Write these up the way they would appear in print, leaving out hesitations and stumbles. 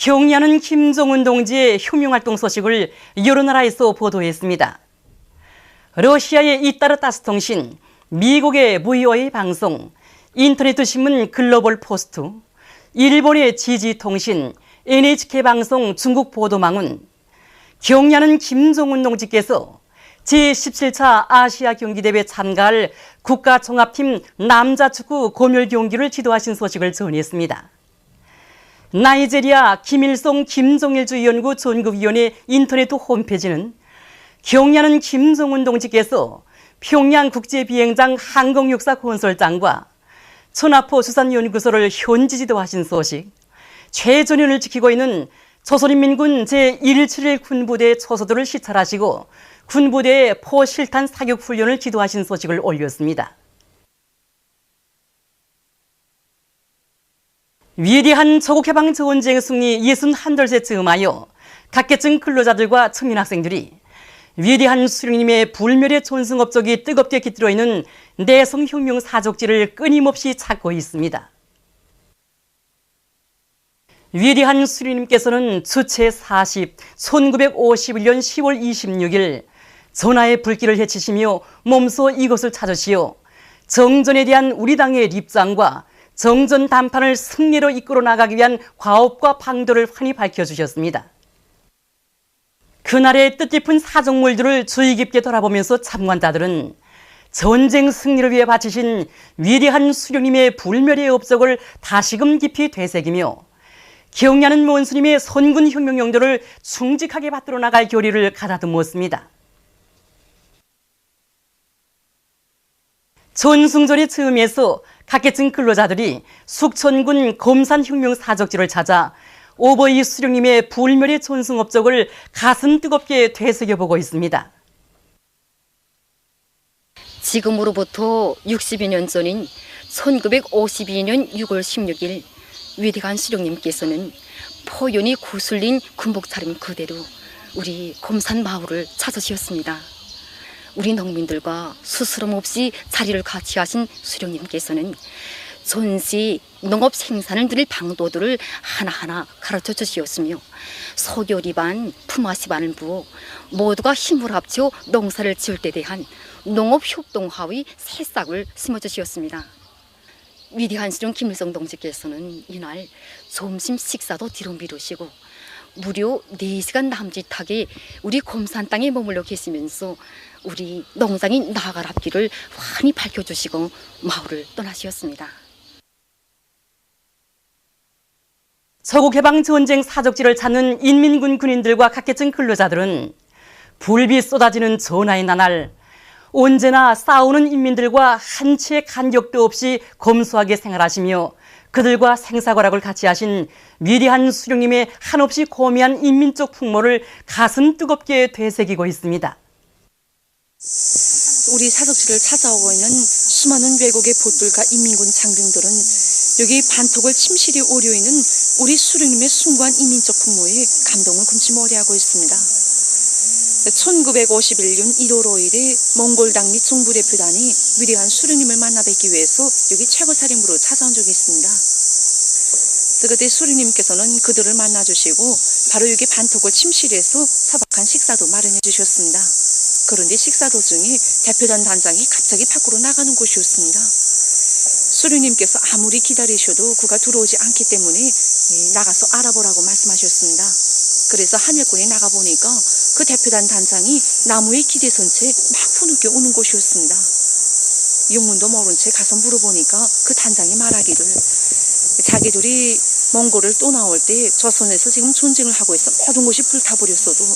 경의하는 김정은 동지의 혁명활동 소식을 여러 나라에서 보도했습니다. 러시아의 이따르 타스통신, 미국의 VOA 방송, 인터넷 신문 글로벌 포스트, 일본의 지지통신, NHK 방송 중국 보도망은 경의하는 김정은 동지께서 제17차 아시아 경기대회 참가할 국가종합팀 남자축구 고멸 경기를 지도하신 소식을 전했습니다. 나이제리아 김일성 김정일주연구 전국위원회 인터넷 홈페이지는 경의하는 김정은 동지께서 평양국제비행장 항공육사 건설장과 천하포 수산연구소를 현지 지도하신 소식, 최전연을 지키고 있는 조선인민군 제171 군부대 초소들을 시찰하시고 군부대의 포실탄 사격훈련을 지도하신 소식을 올렸습니다. 위대한 조국해방 전쟁 승리 61돌세 즈음하여 각계층 근로자들과 청년학생들이 위대한 수령님의 불멸의 전승업적이 뜨겁게 깃들어 있는 내성혁명 사족지를 끊임없이 찾고 있습니다. 위대한 수령님께서는 주체 40, 1951년 10월 26일 전하의 불길을 헤치시며 몸소 이곳을 찾으시어 정전에 대한 우리 당의 입장과 정전 담판을 승리로 이끌어 나가기 위한 과업과 방도를 환히 밝혀주셨습니다. 그날의 뜻깊은 사정물들을 주의 깊게 돌아보면서 참관자들은 전쟁 승리를 위해 바치신 위대한 수령님의 불멸의 업적을 다시금 깊이 되새기며 경의하는 원수님의 선군 혁명 용도를 충직하게 받들어 나갈 교리를 가다듬었습니다. 전승절의 즈음에서 각계층 근로자들이 숙천군 검산혁명 사적지를 찾아 오버이 수령님의 불멸의 전승 업적을 가슴 뜨겁게 되새겨보고 있습니다. 지금으로부터 62년 전인 1952년 6월 16일 위대한 수령님께서는 포연히 구슬린 군복 차림 그대로 우리 검산 마을을 찾으셨습니다. 우리 농민들과 스스럼 없이 자리를 같이 하신 수령님께서는 전시 농업 생산을 늘릴 방도들을 하나하나 가르쳐 주시었으며 소교리 반, 품앗이 반을 부어 모두가 힘을 합쳐 농사를 지을 때 대한 농업 협동화의 새싹을 심어주셨습니다. 위대한 수령 김일성 동지께서는 이날 점심 식사도 뒤로 미루시고 무려 4시간 남짓하게 우리 검산 땅에 머물러 계시면서 우리 농장이 나아갈 앞길을 환히 밝혀주시고 마을을 떠나시었습니다. 서국해방 전쟁 사적지를 찾는 인민군 군인들과 각계층 근로자들은 불빛 쏟아지는 전하의 나날, 언제나 싸우는 인민들과 한 치의 간격도 없이 검소하게 생활하시며 그들과 생사과락을 같이 하신 위대한 수령님의 한없이 고미한 인민적 풍모를 가슴 뜨겁게 되새기고 있습니다. 우리 사적지를 찾아오고 있는 수많은 외국의 보들과 인민군 장병들은 여기 반톡을 침실히 오려 있는 우리 수령님의 숭고한 인민적 풍모에 감동을 금치 못하고 있습니다. 1951년 1월 5일에 몽골당 및 중부대표단이 위대한 수령님을 만나 뵙기 위해서 여기 최고사령부로 찾아온 적이 있습니다. 그때 수령님께서는 그들을 만나주시고 바로 여기 반톡을 침실에서 서박한 식사도 마련해 주셨습니다. 그런데 식사 도중에 대표단 단장이 갑자기 밖으로 나가는 곳이었습니다. 수령님께서 아무리 기다리셔도 그가 들어오지 않기 때문에 나가서 알아보라고 말씀하셨습니다. 그래서 하늘권에 나가보니까 그 대표단 단장이 나무에 기대선 채 막 후늦게 우는 곳이었습니다. 영문도 모른 채 가서 물어보니까 그 단장이 말하기를 자기들이 몽골을 또 나올 때 조선에서 지금 전쟁을 하고 있어 모든 곳이 불타버렸어도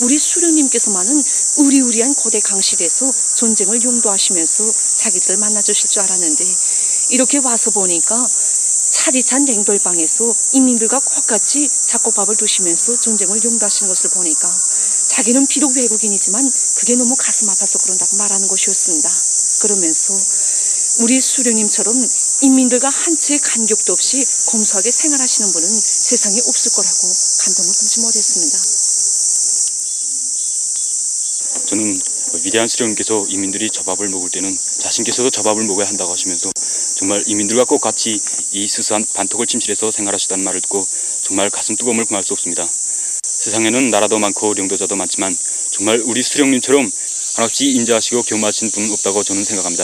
우리 수령님께서만은 의리의리한 고대 강실에서 전쟁을 용도하시면서 자기들을 만나주실 줄 알았는데 이렇게 와서 보니까 차디찬 냉돌방에서 인민들과 똑같이 잡곡밥을 드시면서 전쟁을 용도하시는 것을 보니까 자기는 비록 외국인이지만 그게 너무 가슴 아파서 그런다고 말하는 것이었습니다. 그러면서 우리 수령님처럼 인민들과 한 채의 간격도 없이 검소하게 생활하시는 분은 세상에 없을 거라고 감동을 금치 못했습니다. 저는 위대한 수령님께서 인민들이 젖밥을 먹을 때는 자신께서도 젖밥을 먹어야 한다고 하시면서 정말 인민들과 꼭 같이 이 스스한 반톡을 침실에서 생활하시다는 말을 듣고 정말 가슴 뜨거움을 금할 수 없습니다. 세상에는 나라도 많고領導자도 많지만 정말 우리 수령님처럼 한없이 인자하시고 교마하신 분은 없다고 저는 생각합니다.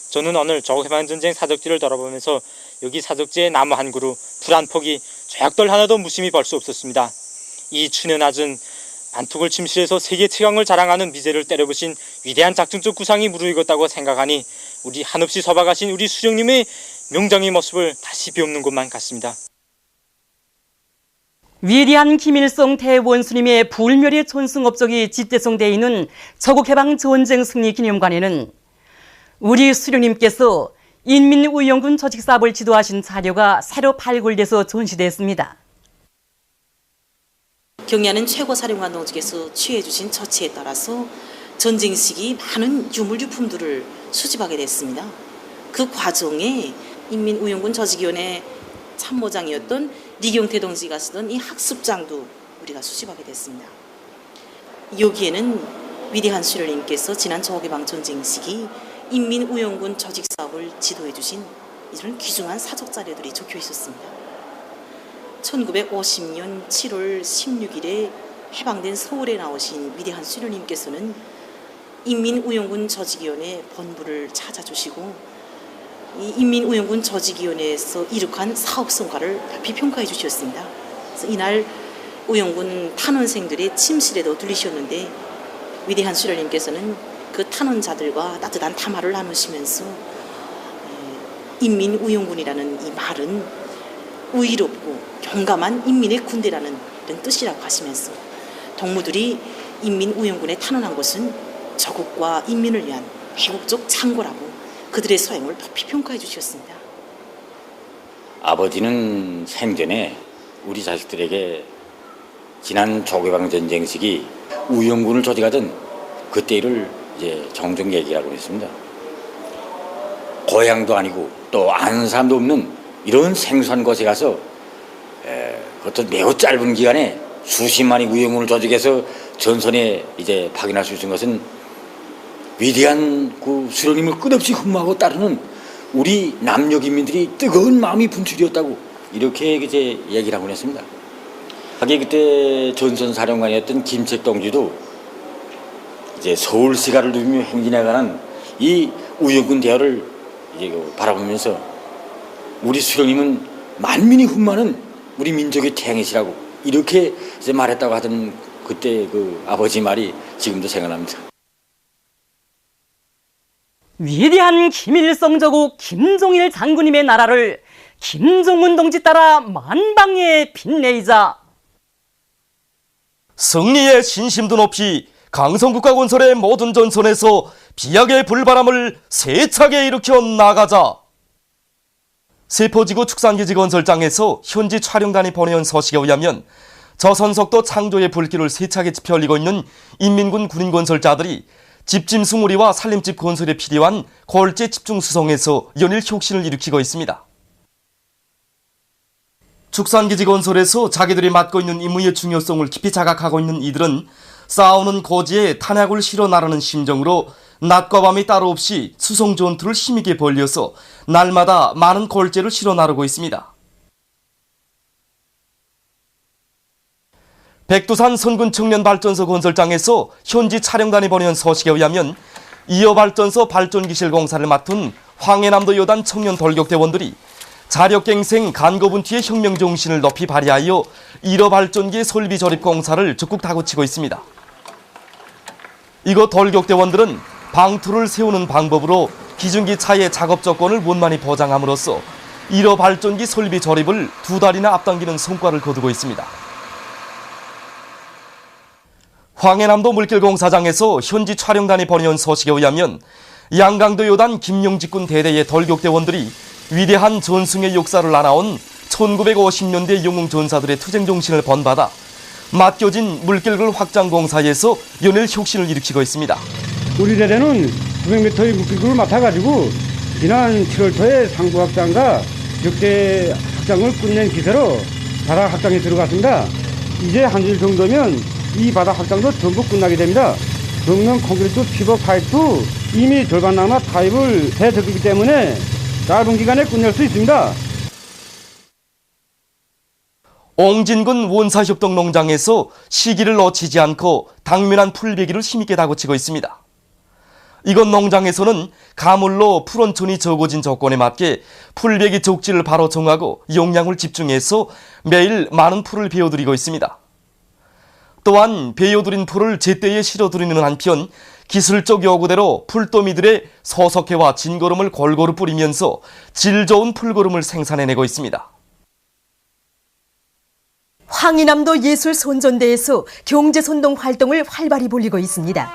저는 오늘 조국해방전쟁 사적지를 돌아보면서 여기 사적지의 나무 한 그루, 불 한 폭이 조약돌 하나도 무심히 볼 수 없었습니다. 이 추년아준 반tuk을 침실에서 세계 최강을 자랑하는 미제를 때려부신 위대한 작전적 구상이 무르익었다고 생각하니 우리 한없이 서박하신 우리 수령님의 명장의 모습을 다시 비옵는 것만 같습니다. 위대한 김일성 대원수님의 불멸의 존승업적이 집대성되어 있는 조국해방전쟁 승리 기념관에는 우리 수령님께서 인민의용군 조직사업을 지도하신 자료가 새로 발굴돼서 전시됐습니다. 경리하는 최고사령관 동지께서 취해주신 처치에 따라서 전쟁 시기 많은 유물유품들을 수집하게 됐습니다. 그 과정에 인민의용군 조직위원회 참모장이었던 리경태 동지가 쓰던 이 학습장도 우리가 수집하게 됐습니다. 여기에는 위대한 수령님께서 지난 조국해방전쟁 시기 인민의용군 조직사업을 지도해 주신 이런 귀중한 사적 자료들이 적혀 있었습니다. 1950년 7월 16일에 해방된 서울에 나오신 위대한 수령님께서는 인민의용군 조직위원회 본부를 찾아주시고 이 인민의용군 조직위원회에서 이룩한 사업 성과를 비평가해 주셨습니다. 그래서 이날 의용군 탄원생들의 침실에도 들리셨는데 위대한 수령님께서는 그 탄원자들과 따뜻한 담화를 나누시면서 인민의용군이라는 이 말은 의롭고 용감한 인민의 군대라는 이런 뜻이라고 하시면서 동무들이 인민의용군에 탄원한 것은 조국과 인민을 위한 애국적 창고라고 그들의 소행을 높이 평가해 주셨습니다. 아버지는 생전에 우리 자식들에게 지난 조국해방전쟁 시기 의용군을 조직하던 그때 일을 이제 종종 얘기하고 있습니다. 고향도 아니고 또 아는 사람도 없는 이런 생소한 곳에 가서 어떤 매우 짧은 기간에 수십만의 의용군을 조직해서 전선에 이제 파견할 수 있는 것은 위대한 그 수령님을 끝없이 흠모하고 따르는 우리 남녀기민들이 뜨거운 마음이 분출이었다고 이렇게 이제 얘기를 하고 했습니다. 하긴 그때 전선사령관이었던 김책 동지도 이제 서울시가를 누비며 행진해가는 이 의용군 대열을 이제 바라보면서 우리 수령님은 만민이 흠모하는 우리 민족의 태양이시라고 이렇게 이제 말했다고 하던 그때 그 아버지 말이 지금도 생각납니다. 위대한 김일성 조국 김종일 장군님의 나라를 김정문 동지 따라 만방에 빛내이자 승리의 신심도 높이 강성국가 건설의 모든 전선에서 비약의 불바람을 세차게 일으켜 나가자. 세포지구 축산기지 건설장에서 현지 촬영단이 보내온 소식에 의하면 저선속도 창조의 불길을 세차게 피울리고 있는 인민군 군인 건설자들이 집짐승 우리와 살림집 건설에 필요한 골재 집중 수송에서 연일 혁신을 일으키고 있습니다. 축산기지 건설에서 자기들이 맡고 있는 임무의 중요성을 깊이 자각하고 있는 이들은 싸우는 고지에 탄약을 실어 나르는 심정으로 낮과 밤이 따로 없이 수송 전투를 힘있게 벌려서 날마다 많은 골재를 실어 나르고 있습니다. 백두산 선군 청년발전소 건설장에서 현지 촬영단이 보내온 소식에 의하면 이어 발전소 발전기실 공사를 맡은 황해남도 여단 청년 돌격대원들이 자력갱생 간거분투의 혁명정신을 높이 발휘하여 1호 발전기 설비 조립 공사를 적극 다구치고 있습니다. 이곳 돌격대원들은 방투를 세우는 방법으로 기중기 차의 작업 조건을 원만히 보장함으로써 1호 발전기 설비 조립을 2달이나 앞당기는 성과를 거두고 있습니다. 황해남도 물길공사장에서 현지 촬영단이 보내온 소식에 의하면 양강도 요단 김용직군 대대의 돌격대원들이 위대한 전승의 역사를 나눠온 1950년대 영웅 전사들의 투쟁 정신을 본받아 맡겨진 물길글 확장 공사에서 연일 혁신을 일으키고 있습니다. 우리 대대는 900m의 물길글을 맡아가지고 지난 7월 초에 상부 확장과 역대 확장을 끝낸 기세로 바닥 확장에 들어갔습니다. 이제 한 일 정도면 이 바닥 확장도 전부 끝나게 됩니다. 정면 콘크리트 피벗 파이프 이미 절반 남아 타입을 해졌기 때문에 짧은 기간에 끝낼 수 있습니다. 옹진군 원사협동 농장에서 시기를 놓치지 않고 당면한 풀베기를 힘있게 다고치고 있습니다. 이곳 농장에서는 가물로 풀온천이 적어진 조건에 맞게 풀베기 족지를 바로 정하고 용량을 집중해서 매일 많은 풀을 베어들이고 있습니다. 또한 베어들인 풀을 제때에 실어들이는 한편 기술적 요구대로 풀도미들의 서석회와 진거름을 골고루 뿌리면서 질 좋은 풀거름을 생산해내고 있습니다. 황희남도 예술손전대에서 경제손동 활동을 활발히 벌이고 있습니다.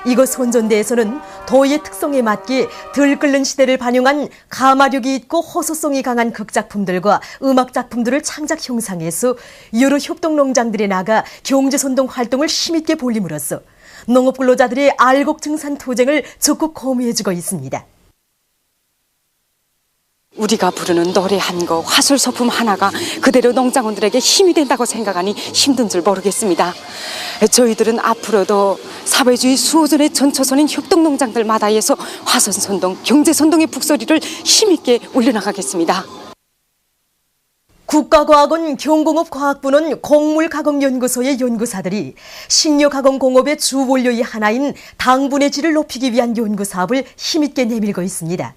이곳 손전대에서는 도의 특성에 맞게 들끓는 시대를 반영한 가마력이 있고 호소성이 강한 극작품들과 음악작품들을 창작 형상해서 여러 협동농장들에 나가 경제손동 활동을 힘있게 벌림으로써 농업근로자들의 알곡증산 투쟁을 적극 고무해주고 있습니다. 우리가 부르는 노래 한 거, 화술소품 하나가 그대로 농장원들에게 힘이 된다고 생각하니 힘든 줄 모르겠습니다. 저희들은 앞으로도 사회주의 수호전의 전초선인 협동농장들마다에서 화선선동, 경제선동의 북소리를 힘있게 울려나가겠습니다. 국가과학원 경공업과학부는 곡물가공연구소의 연구사들이 식료가공공업의 주원료의 하나인 당분의 질을 높이기 위한 연구사업을 힘있게 내밀고 있습니다.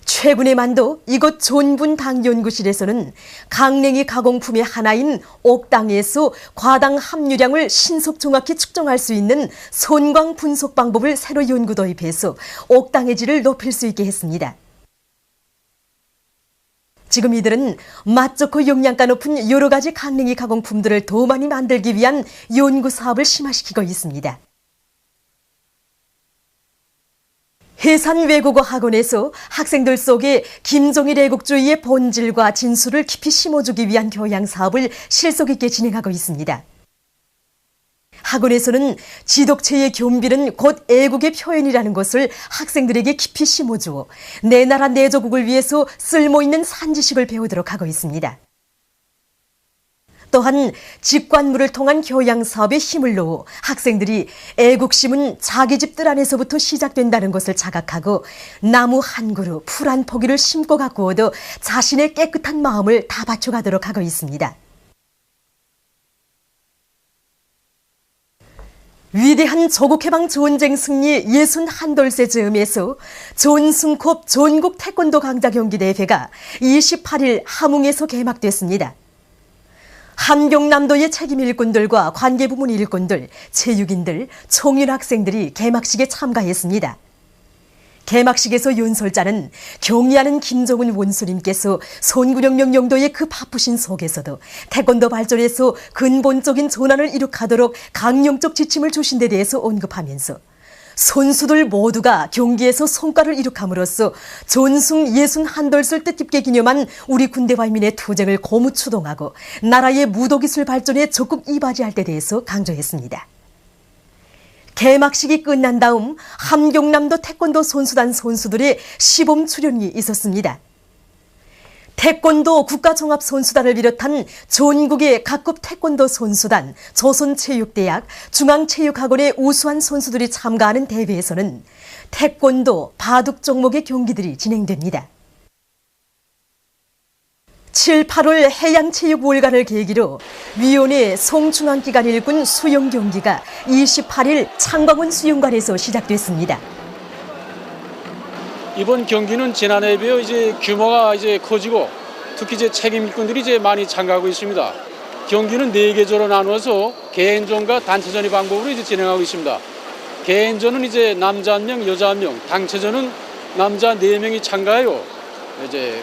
최근에만도 이곳 존분당연구실에서는 강냉이 가공품의 하나인 옥당에서 과당 함유량을 신속 정확히 측정할 수 있는 손광 분석 방법을 새로 연구 도입해서 옥당의 질을 높일 수 있게 했습니다. 지금 이들은 맛 좋고 영양가 높은 여러 가지 강냉이 가공품들을 더 많이 만들기 위한 연구 사업을 심화시키고 있습니다. 해산 외국어 학원에서 학생들 속에 김정일 애국주의의 본질과 진수를 깊이 심어주기 위한 교양 사업을 실속 있게 진행하고 있습니다. 학원에서는 지독체의 겸비는 곧 애국의 표현이라는 것을 학생들에게 깊이 심어주어 내 나라 내 조국을 위해서 쓸모있는 산지식을 배우도록 하고 있습니다. 또한 직관물을 통한 교양 사업에 힘을 넣어 학생들이 애국심은 자기 집들 안에서부터 시작된다는 것을 자각하고 나무 한 그루, 풀 한 포기를 심고 가꾸어도 자신의 깨끗한 마음을 다 바쳐가도록 하고 있습니다. 위대한 조국해방 전쟁 승리 61돌세 즈음에서 존승컵 전국 태권도 강자 경기 대회가 28일 함흥에서 개막됐습니다. 함경남도의 책임 일꾼들과 관계부문 일꾼들, 체육인들, 청년 학생들이 개막식에 참가했습니다. 개막식에서 연설자는 경의하는 김정은 원수님께서 손구령령 영도의 그 바쁘신 속에서도 태권도 발전에서 근본적인 전환을 이룩하도록 강령적 지침을 주신 데 대해서 언급하면서 선수들 모두가 경기에서 성과를 이룩함으로써 전승 61돌을 뜻깊게 기념한 우리 군대와 인민의 투쟁을 고무 추동하고 나라의 무도기술 발전에 적극 이바지할 데 대해서 강조했습니다. 개막식이 끝난 다음 함경남도 태권도 선수단 선수들의 시범 출연이 있었습니다. 태권도 국가종합선수단을 비롯한 전국의 각급 태권도 선수단, 조선체육대학, 중앙체육학원의 우수한 선수들이 참가하는 대회에서는 태권도, 바둑 종목의 경기들이 진행됩니다. 7, 8월 해양체육월간을 계기로 위원회 송중앙기관 일군 수영경기가 28일 창광원 수영관에서 시작됐습니다. 이번 경기는 지난해에 비해 규모가 커지고 특히 책임 일꾼들이 많이 참가하고 있습니다. 경기는 4계조로 나누어서 개인전과 단체전의 방법으로 진행하고 있습니다. 개인전은 남자 1명, 여자 1명, 단체전은 남자 4명이 참가하여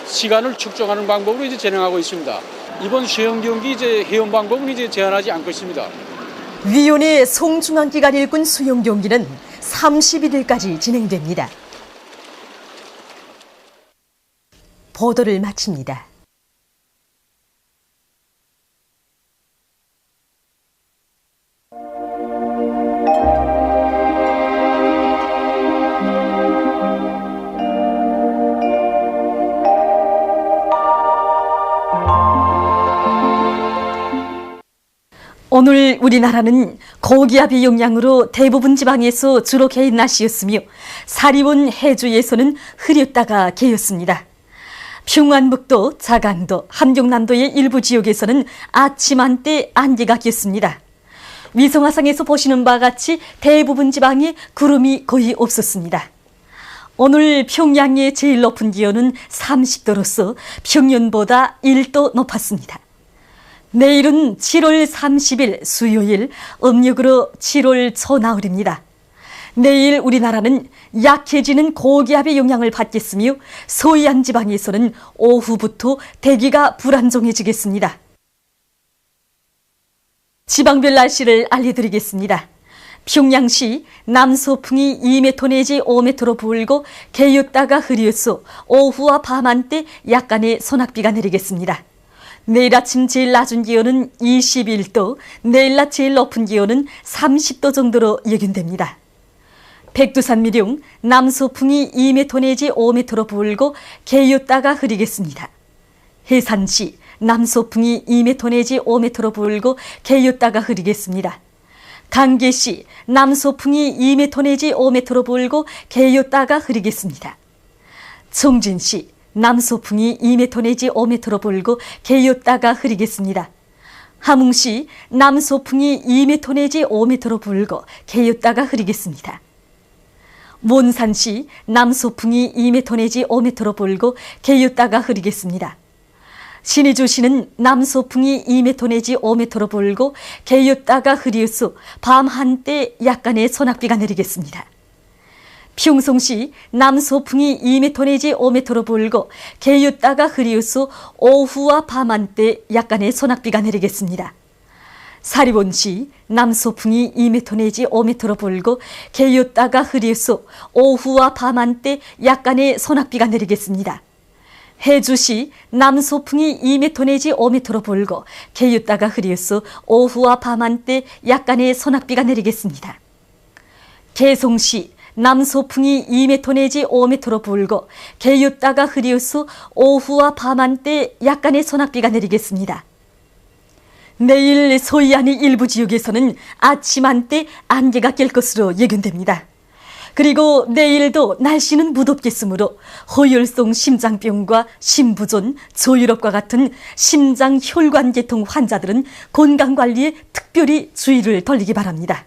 시간을 측정하는 방법으로 진행하고 있습니다. 이번 수영 경기 회원 방법은 제한하지 않고 있습니다. 위원회 송중앙기관 일군 수영 경기는 31일까지 진행됩니다. 보도를 마칩니다. 오늘 우리나라는 고기압의 영향으로 대부분 지방에서 주로 개인 날씨였으며 사리원 해주에서는 흐렸다가 개였습니다. 평안북도, 자강도, 함경남도의 일부 지역에서는 아침 한때 안개가 꼈습니다. 위성화상에서 보시는 바와 같이 대부분 지방에 구름이 거의 없었습니다. 오늘 평양의 제일 높은 기온은 30도로서 평년보다 1도 높았습니다. 내일은 7월 30일 수요일, 음력으로 7월 초나흘입니다. 내일 우리나라는 약해지는 고기압의 영향을 받겠으며 서해안 지방에서는 오후부터 대기가 불안정해지겠습니다. 지방별 날씨를 알려드리겠습니다. 평양시 남서풍이 2m 내지 5m로 불고 개였다가 흐려서 오후와 밤 한때 약간의 소낙비가 내리겠습니다. 내일 아침 제일 낮은 기온은 21도, 내일 낮 제일 높은 기온은 30도 정도로 예견됩니다. 백두산 미령 남서풍이 2m 내지 5m로 불고 개였다가 흐리겠습니다. 해산시 남서풍이 2m 내지 5m로 불고 개였다가 흐리겠습니다. 강계시 남서풍이 2m 내지 5m로 불고 개였다가 흐리겠습니다. 청진시 남서풍이 2m 내지 5m로 불고 개였다가 흐리겠습니다. 함흥시 남서풍이 2m 내지 5m로 불고 개였다가 흐리겠습니다. 몬산시 남서풍이 2m 내지 5m로 불고 개였다가 흐리겠습니다. 신의주시는 남서풍이 2m 내지 5m로 불고 개였다가 흐려서 밤 한때 약간의 소낙비가 내리겠습니다. 평성시 남서풍이 2m 내지 5m로 불고 개였다가 흐려서 오후와 밤 한때 약간의 소낙비가 내리겠습니다. 사리본시 남서풍이 2m 내지 5m로 불고 개였다가 흐려서 오후와 밤 한때 약간의 소낙비가 내리겠습니다. 해주시 남서풍이 2m 내지 5m로 불고 개였다가 흐려서 오후와 밤 한때 약간의 소낙비가 내리겠습니다. 개송시 남서풍이 2m 내지 5m로 불고 개였다가 흐려서 오후와 밤 한때 약간의 소낙비가 내리겠습니다. 내일 서해안의 일부 지역에서는 아침 한때 안개가 낄 것으로 예견됩니다. 그리고 내일도 날씨는 무덥겠으므로 허혈성 심장병과 심부전, 저혈압과 같은 심장혈관계통 환자들은 건강관리에 특별히 주의를 돌리기 바랍니다.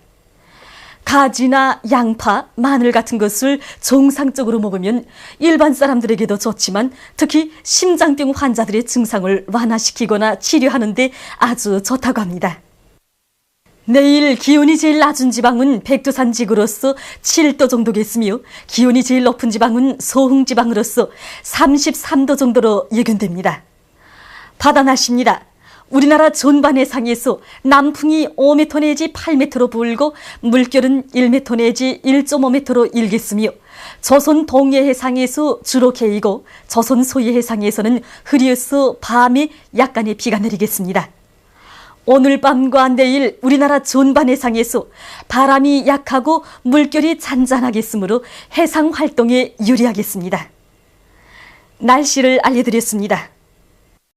가지나 양파, 마늘 같은 것을 정상적으로 먹으면 일반 사람들에게도 좋지만 특히 심장병 환자들의 증상을 완화시키거나 치료하는 데 아주 좋다고 합니다. 내일 기온이 제일 낮은 지방은 백두산 지구로서 7도 정도겠으며 기온이 제일 높은 지방은 서흥 지방으로서 33도 정도로 예견됩니다. 바다 날씨입니다. 우리나라 전반 해상에서 남풍이 5m 내지 8m로 불고 물결은 1m 내지 1.5m로 일겠으며 조선 동해 해상에서 주로 개이고 조선 서해 해상에서는 흐려서 밤에 약간의 비가 내리겠습니다. 오늘 밤과 내일 우리나라 전반 해상에서 바람이 약하고 물결이 잔잔하겠으므로 해상 활동에 유리하겠습니다. 날씨를 알려드렸습니다.